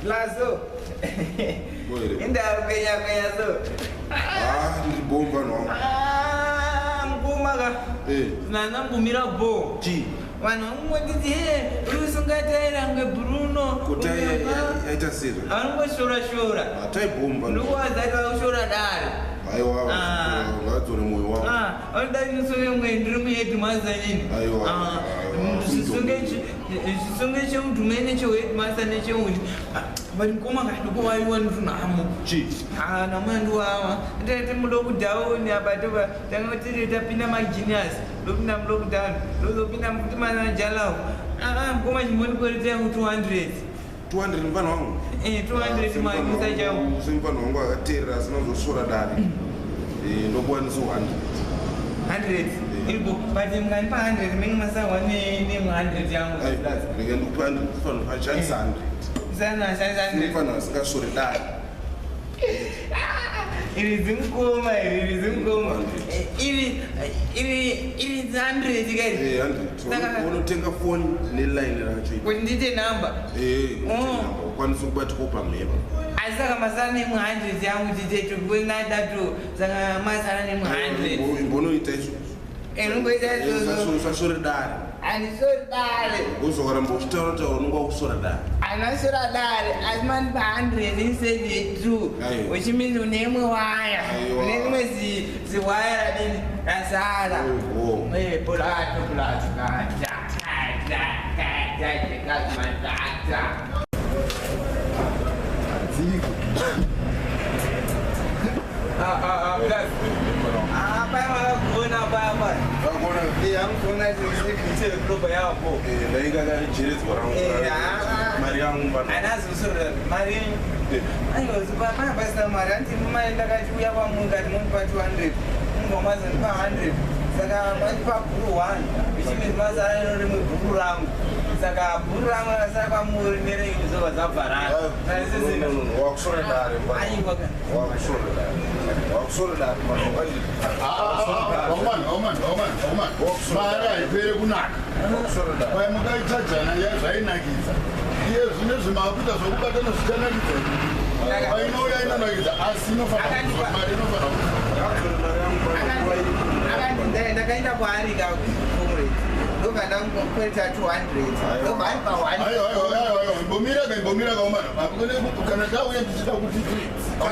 Lazo. Indawo kenya so. Ndibomba no. Mkumaga. Nana mbumira bo. Ji. Wana umwanditi rusungataira nge Bruno. Kutaya yaita sira. Ango shora. Atai bomba. Luwa zaka shora dare. Aiwa. Ngatore moyo wao. Onda nisoye mwendrumu yetu mazanini. Aiwa. Sisonge chomtu mene chowetu masane chomtu. Bali mkoma katuko waiwa ntunamo. Chi. Na mwandu wawa. Ndete muloku down abatoba. Tangotiri tapina magenius. Lopina lockdown. Lopina mkutima na jalao. Mkoma chimoni kwelete 200. 200 mfano wangu. 200 maikusa chao. Mfano wangu akatera sinazoshora dali. Ndokuwa niso 100. Ilbo bati mngani pa 100 mingi masawa ni 100 yangu. Ngende kupanda mfano pa 600. Sana mfano sikashore dali. Ilizimkoma. Ili 100 gari. 100. Unotenga phone ne line racho. Kwendite number. Kwanisa ukubati kupa meba. Asaka masana ni 100 yangu titetu kwenda datu sanga masana ni 100. Mbono itaiso. Ngo itaiso. Sashore dali. Ani sore dali. Uzokara mbostara ta unonga kusora dali. Ana sora dali asman ba 100 instead of 2. Which means unemwe wire. Unemwe zi wire dini asala. Polato. Saka burang rasa kamu nere itu zabaran. Waksore dare. Waksore dare. Oman. Mara ipere kunaka. Waksore dare. Kwa mugai chachana ya zainakiza. Iye zvinezvi makuita zvokubata nezvichanakidza. Painoya inonakidza asi inofana mari inofana. Ndakaenda kwaari kakumure. Ndokanda kweta 200. Ndobari pa 1. Ayo. Imbomira kaumana. Kana dauya ndichida kuti